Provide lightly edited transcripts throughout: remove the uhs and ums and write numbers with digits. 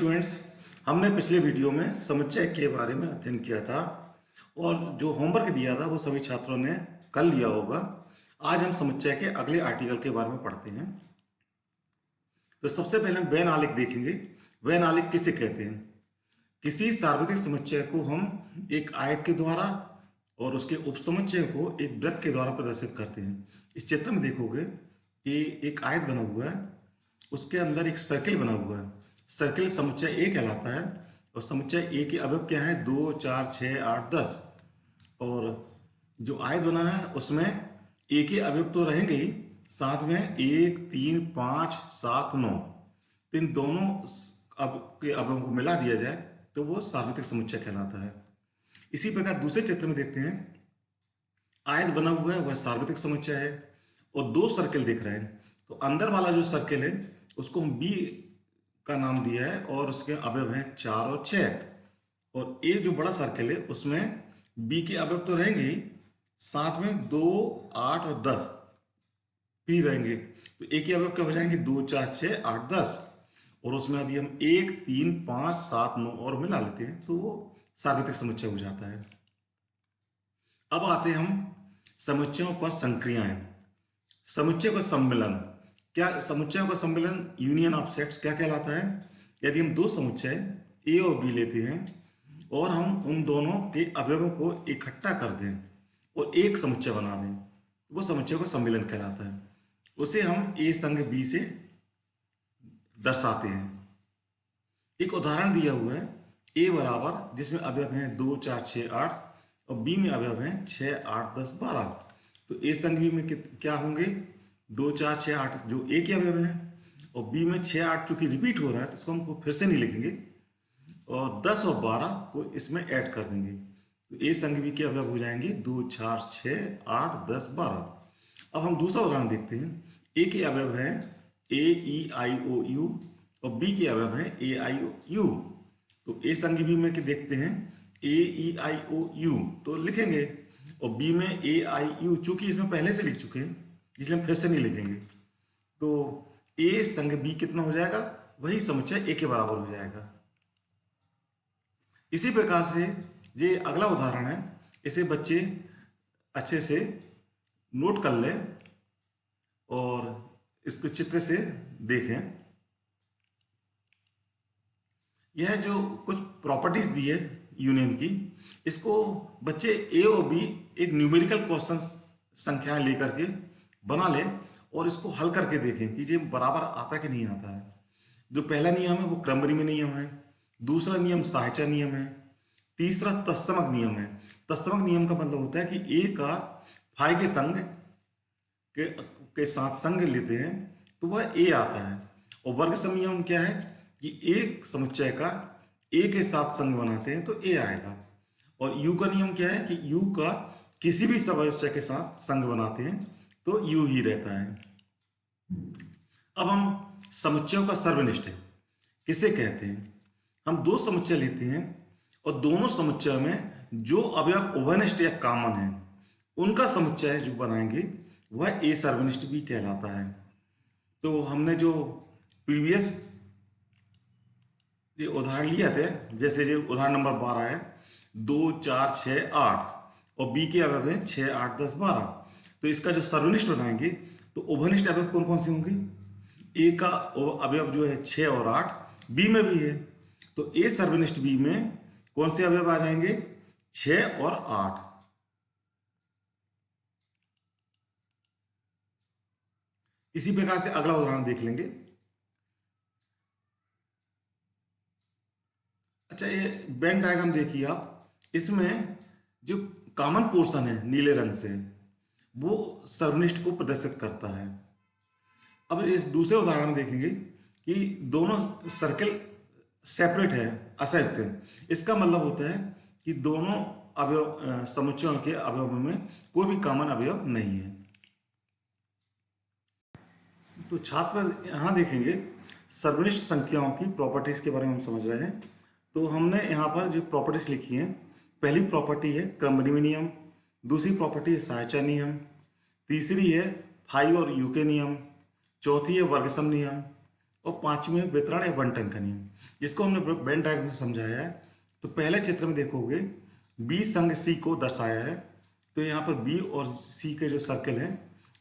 Students, हमने पिछले video में समुच्चय के बारे में अध्ययन किया था और जो होमवर्क दिया था वो सभी छात्रों ने कर लिया होगा। आज हम समुच्चय के अगले आर्टिकल के बारे में पढ़ते हैं। तो सबसे पहले हम व्यय आलेख देखेंगे। व्यय आलेख किसे कहते हैं? किसी सार्वत्रिक समुच्चय को हम एक आयत के द्वारा और उसके उपसमुच्चय को एक वृत्त के द्वारा प्रदर्शित करते हैं। इस चित्र में देखोगे कि एक आयत बना हुआ है, उसके अंदर एक सर्किल बना हुआ है। सर्किल समुच्चय ए कहलाता है और समुच्चय ए के अवयव क्या है? 2, 4, 6, 8, 10। और जो आयत बना है उसमें ए के अवयव तो रहेंगे ही, साथ में 1, 3, 5, 7, 9, इन दोनों के अवयवों को मिला दिया जाए तो वो सार्वत्रिक समुच्चय कहलाता है। इसी प्रकार दूसरे चित्र में देखते हैं, आयत बना हुआ है वह सार्वत्रिक समुच्चय है और दो सर्किल दिख रहे हैं। तो अंदर वाला जो सर्किल है उसको हम बी का नाम दिया है और उसके अवयव हैं 4 और 6। और ए जो बड़ा सर्किल है उसमें बी के अवयव तो रहेंगे ही, साथ में 2, 8 और 10 भी रहेंगे। तो ए के अवयव क्या हो जाएंगे? 2, 4, 6, 8, 10। और उसमें यदि हम 1, 3, 5, 7, 9 और मिला लेते हैं तो वो सार्वत्रिक समुच्चय हो जाता है। अब आते हैं हम समुच्चयों पर संक्रियाएं। समुच्चय का सम्मिलन, क्या समुच्चयों का सम्मिलन यूनियन ऑफ सेट्स क्या कहलाता है? यदि हम दो समुच्चय ए और बी लेते हैं और हम उन दोनों के अवयवों को इकट्ठा कर दें और एक समुच्चय बना दें, वो समुच्चय का सम्मिलन कहलाता है। उसे हम ए संग बी से दर्शाते हैं। एक उदाहरण दिया हुआ है, ए बराबर जिसमें अवयव हैं 2, 4, 6, 8 और बी में अवयव हैं 6, 8, 10, 12। तो ए संग बी में क्या होंगे? 2, 4, 6, 8 जो ए के अवयव है और बी में 6, 8 चूंकि रिपीट हो रहा है तो उसको हमको फिर से नहीं लिखेंगे और 10 और 12 को इसमें ऐड कर देंगे। तो ए संग बी के अवयव हो जाएंगे 2, 4, 6, 8, 10, 12। अब हम दूसरा उदाहरण देखते हैं। ए के अवयव है ए, ई, आई, ओ, यू और बी के अवयव है ए, आई, ओ, यू। तो ए संग बी में देखते हैं ए, ई, आई, ओ, यू तो लिखेंगे और बी में ए, आई, यू चूंकि इसमें पहले से लिख चुके हैं इसलिए हम फिर से नहीं लिखेंगे। तो ए संग बी कितना हो जाएगा? वही समुच्चय ए के बराबर हो जाएगा। इसी प्रकार से ये अगला उदाहरण है, इसे बच्चे अच्छे से नोट कर लें और इसको चित्र से देखें। यह जो कुछ प्रॉपर्टीज दी है यूनियन की, इसको बच्चे ए और बी एक न्यूमेरिकल क्वेश्चन संख्याएं लेकर के बना ले और इसको हल करके देखें कि ये बराबर आता कि नहीं आता है। जो पहला नियम है वो क्रमरिमी नियम है, दूसरा नियम साहचर्य नियम है, तीसरा तत्समक नियम है। तत्समक नियम का मतलब होता है कि ए का फाई के संग के साथ संग लेते हैं तो वह ए आता है। और वर्ग सम नियम क्या है कि एक समुच्चय का ए के साथ संग बनाते हैं तो ए आएगा। और यू का नियम क्या है कि यू का किसी भी समुच्चय के साथ संग बनाते हैं तो यू ही रहता है। अब हम समुच्चयों का सर्वनिष्ठ किसे कहते हैं? हम दो समुच्चय लेते हैं और दोनों समुच्चयों में जो अवयव उभयनिष्ठ या कॉमन है उनका समुच्चय जो बनाएंगे वह ए सर्वनिष्ठ भी कहलाता है। तो हमने जो प्रीवियस ये उदाहरण लिया थे, जैसे ये उदाहरण नंबर 12 है, 2, 4, 6, 8 और बी के अवयव है 6, 8, 10, 12। तो इसका जो सर्वनिष्ठ बनाएंगे तो उभयनिष्ठ अवयव कौन कौन से होंगे? ए का अवयव जो है 6 और 8, बी में भी है तो ए सर्वनिष्ठ बी में कौन से अवयव आ जाएंगे? 6 और 8। इसी प्रकार से अगला उदाहरण देख लेंगे। अच्छा, ये वेन डायग्राम देखिए आप, इसमें जो कॉमन पोर्शन है नीले रंग से वो सर्वनिष्ठ को प्रदर्शित करता है। अब इस दूसरे उदाहरण में देखेंगे कि दोनों सर्किल सेपरेट है, असंयुक्त है। इसका मतलब होता है कि दोनों अवयव समुच्चयों के अवयवों में कोई भी कॉमन अवयव नहीं है। तो छात्र यहाँ देखेंगे सर्वनिष्ठ संख्याओं की प्रॉपर्टीज के बारे में हम समझ रहे हैं। तो हमने यहाँ पर जो प्रॉपर्टीज लिखी हैं, पहली प्रॉपर्टी है क्रमरिमी नियम, दूसरी प्रॉपर्टी है साहचर्य नियम, तीसरी है फाई और यू के नियम, चौथी है वर्गसम नियम, और पांचवी में वितरण या बंटन का नियम, जिसको हमने वेन डायग्राम से समझाया है। तो पहले चित्र में देखोगे बी संग सी को दर्शाया है। तो यहाँ पर बी और सी के जो सर्कल है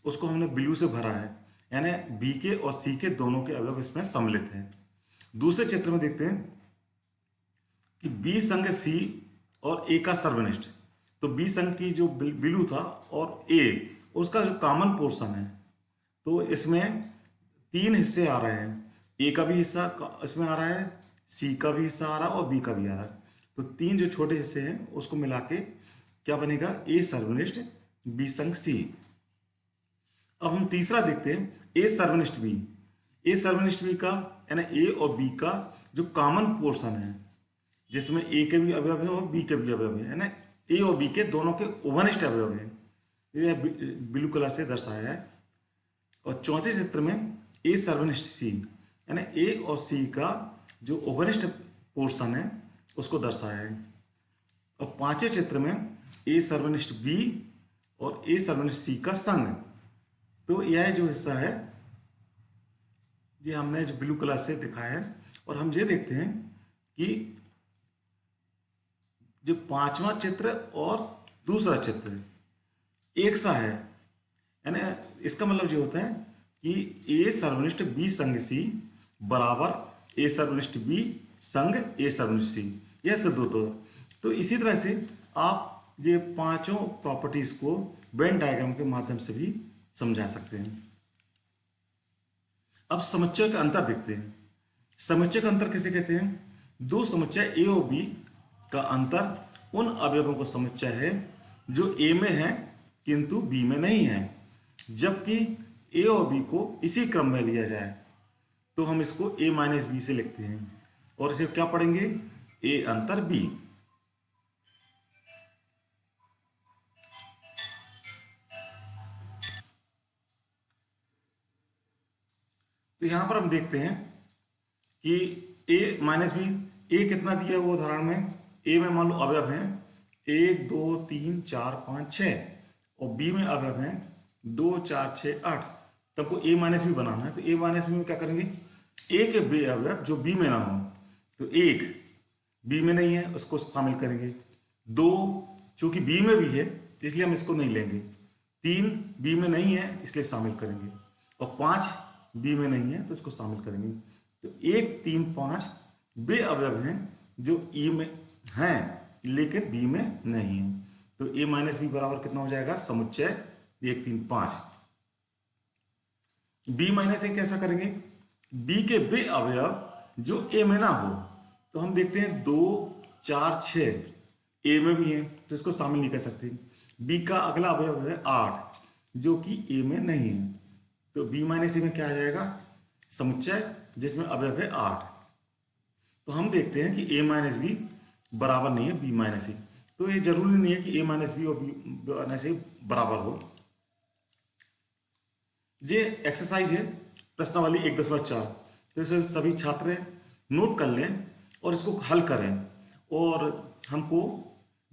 उसको हमने ब्लू से भरा है, यानी बी के और सी के दोनों के अवयव इसमें सम्मिलित हैं। दूसरे चित्र में देखते हैं कि बी संग सी और ए का सर्वनिष्ठ। तो बी संग की जो ब्लू था और ए उसका जो कॉमन पोर्शन है, तो इसमें तीन हिस्से आ रहे हैं। ए का भी हिस्सा इसमें आ रहा है, सी का भी हिस्सा आ रहा है और बी का भी आ रहा है। तो तीन जो छोटे हिस्से हैं उसको मिला के क्या बनेगा, ए सर्वनिष्ठ बी संग सी। अब हम तीसरा देखते हैं ए सर्वनिष्ठ बी। ए सर्वनिष्ठ बी का यानी ए और बी का जो कॉमन पोर्शन है, जिसमें ए के भी अवयव है और बी के भी अवयव है, यानी ए और बी के दोनों के उभनिष्ठ अवयव है, यह ब्लू कलर से दर्शाया है। और चौथे चित्र में ए सर्वनिष्ठ सी, यानी ए और सी का जो उभनिष्ठ पोर्शन है उसको दर्शाया है। और पांचवें चित्र में ए सर्वनिष्ठ बी और ए सर्वनिष्ठ सी का संग। तो यह जो हिस्सा है ये हमने जो ब्लू कलर से दिखाया है। और हम ये देखते हैं कि जो पांचवा चित्र और दूसरा चित्र एक सा है, यानी इसका मतलब ये होता है कि ए सर्वनिष्ठ बी संग सी बराबर ए सर्वनिष्ठ बी संग ए सर्वनिष्ठ सी, यह सिद्ध होता है। तो इसी तरह से आप ये पांचों प्रॉपर्टीज को वेन डायग्राम के माध्यम से भी समझा सकते हैं। अब समुच्चय का अंतर देखते हैं। समुच्चय का अंतर किसे कहते हैं? दो समुच्चय ए और बी का अंतर उन अवयवों का समुच्चय है जो ए में है किंतु बी में नहीं है। जबकि ए और बी को इसी क्रम में लिया जाए तो हम इसको ए माइनस बी से लिखते हैं और इसे क्या पढ़ेंगे, ए अंतर बी। तो यहां पर हम देखते हैं कि ए माइनस बी, ए कितना दिया है वो उदाहरण में, ए में मान लो अवयव हैं 1 2 3 4 5 6 और बी में अवयव हैं 2 4 6 8। तब को ए माइनस बी बनाना है। तो ए माइनस बी में क्या करेंगे, ए के बे अवयव जो बी में ना हो, तो एक बी में नहीं है उसको शामिल करेंगे, 2 चूंकि बी में भी है इसलिए हम इसको नहीं लेंगे, 3 बी में नहीं है इसलिए शामिल करेंगे और 5 बी में नहीं है तो इसको शामिल करेंगे। तो 1 3 5 वे अवयव हैं जो ई में हैं लेकिन बी में नहीं है। तो ए माइनस बी बराबर कितना हो जाएगा, समुच्चय 1 3 5। बी माइनस ए कैसा करेंगे, बी के वे अवयव जो ए में ना हो। तो हम देखते हैं 2 4 6 ए में भी है तो इसको शामिल नहीं कर सकते। बी का अगला अवयव है 8 जो कि ए में नहीं है। तो बी माइनस ए में क्या आ जाएगा, समुच्चय जिसमें अवयव है 8। तो हम देखते हैं कि ए माइनस बी बराबर नहीं है बी माइनस ए। तो ये जरूरी नहीं है कि ए माइनस बी और बी माइनस ए बराबर हो। ये एक्सरसाइज है प्रश्नावली 1.4। तो इसे सभी छात्र नोट कर लें और इसको हल करें और हमको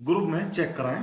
ग्रुप में चेक कराएं